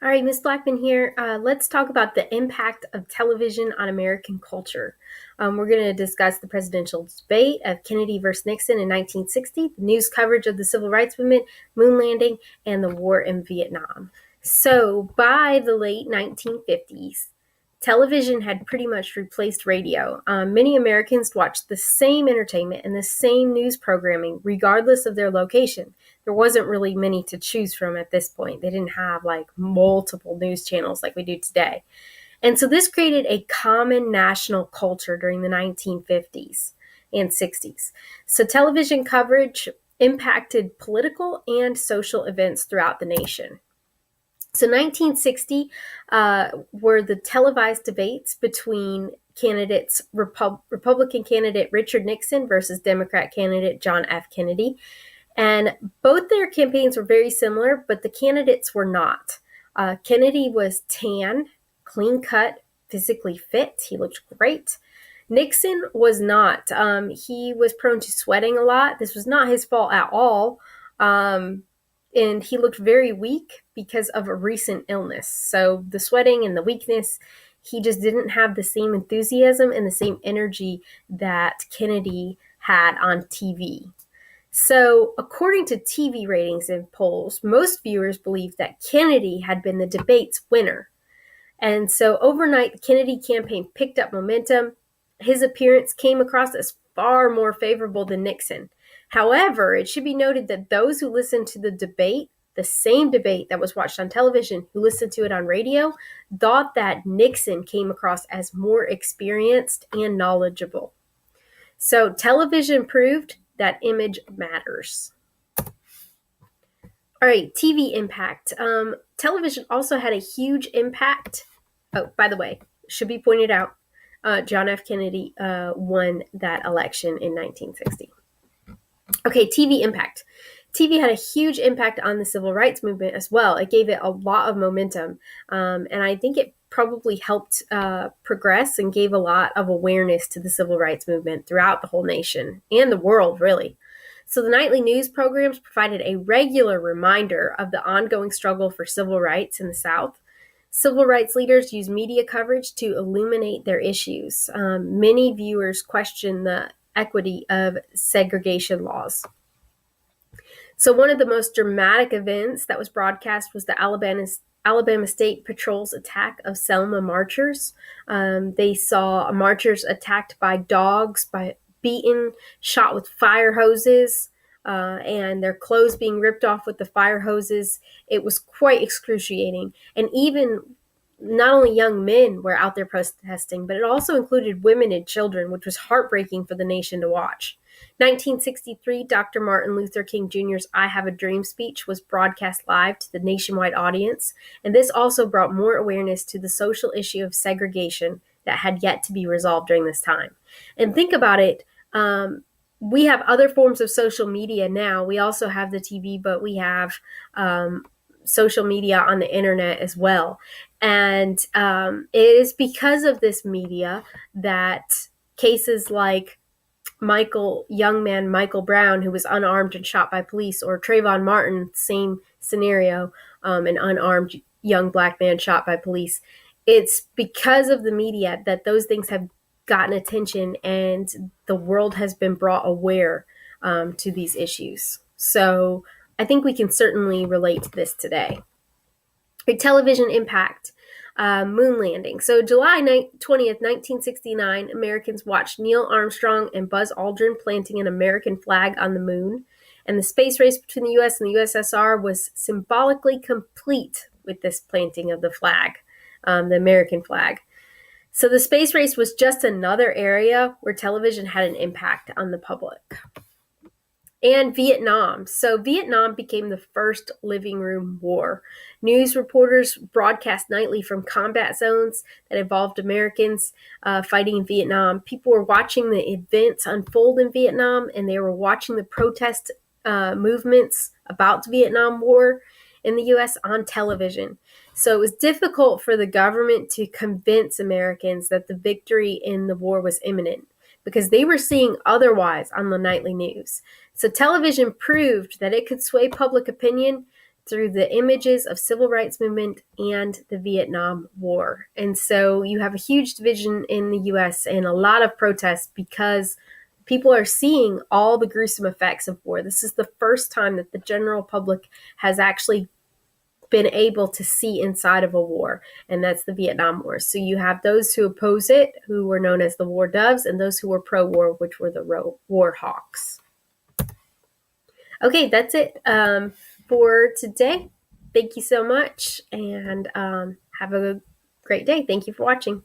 All right, Miss Blackman here. Let's talk about the impact of television on American culture. We're going to discuss the presidential debate of Kennedy versus Nixon in 1960, the news coverage of the civil rights movement, moon landing, and the war in Vietnam. So, by the late 1950s, television had pretty much replaced radio. Many Americans watched the same entertainment and the same news programming, regardless of their location. There wasn't really many to choose from at this point. They didn't have like multiple news channels like we do today. And so this created a common national culture during the 1950s and 60s. So television coverage impacted political and social events throughout the nation. So 1960 were the televised debates between candidates, Republican candidate Richard Nixon versus Democrat candidate John F. Kennedy. And both their campaigns were very similar, but the candidates were not. Kennedy was tan, clean cut, physically fit. He looked great. Nixon was not. He was prone to sweating a lot. This was not his fault at all. And he looked very weak because of a recent illness. So the sweating and the weakness, he just didn't have the same enthusiasm and the same energy that Kennedy had on TV. So, according to TV ratings and polls, most viewers believed that Kennedy had been the debate's winner. And so, overnight, the Kennedy campaign picked up momentum. His appearance came across as far more favorable than Nixon. However, it should be noted that those who listened to the debate, the same debate that was watched on television, who listened to it on radio, thought that Nixon came across as more experienced and knowledgeable. So, television proved that image matters. All right, TV impact. Television also had a huge impact. Oh, by the way, should be pointed out, John F. Kennedy won that election in 1960. Okay, TV impact. TV had a huge impact on the civil rights movement as well. It gave it a lot of momentum, and I think it probably helped progress and gave a lot of awareness to the civil rights movement throughout the whole nation and the world, really. So the nightly news programs provided a regular reminder of the ongoing struggle for civil rights in the South. Civil rights leaders used media coverage to illuminate their issues. Many viewers questioned the equity of segregation laws. So one of the most dramatic events that was broadcast was the Alabama State Patrol's attack of Selma marchers. They saw marchers attacked by dogs, beaten, shot with fire hoses, and their clothes being ripped off with the fire hoses. It was quite excruciating. And even not only young men were out there protesting, but it also included women and children, which was heartbreaking for the nation to watch. 1963, Dr. Martin Luther King Jr.'s I Have a Dream speech was broadcast live to the nationwide audience, and this also brought more awareness to the social issue of segregation that had yet to be resolved during this time. And think about it, we have other forms of social media now. We also have the TV, but we have social media on the internet as well. And it is because of this media that cases like young man Michael Brown, who was unarmed and shot by police, or Trayvon Martin, same scenario, an unarmed young black man shot by police. It's because of the media that those things have gotten attention and the world has been brought aware to these issues. So I think we can certainly relate to this today. A television impact. Moon landing. So July 20th, 1969, Americans watched Neil Armstrong and Buzz Aldrin planting an American flag on the moon. And the space race between the U.S. and the USSR was symbolically complete with this planting of the flag, the American flag. So the space race was just another area where television had an impact on the public. And Vietnam. So Vietnam became the first living room war. News reporters broadcast nightly from combat zones that involved Americans fighting in Vietnam. People were watching the events unfold in Vietnam, and they were watching the protest movements about the Vietnam War in the U.S. on television. So it was difficult for the government to convince Americans that the victory in the war was imminent, because they were seeing otherwise on the nightly news. So television proved that it could sway public opinion through the images of civil rights movement and the Vietnam War. And so you have a huge division in the US and a lot of protests because people are seeing all the gruesome effects of war. This is the first time that the general public has actually been able to see inside of a war, and that's the Vietnam War. So you have those who oppose it, who were known as the war doves, and those who were pro-war, which were the war hawks. Okay, that's it for today. Thank you so much, and have a great day. Thank you for watching.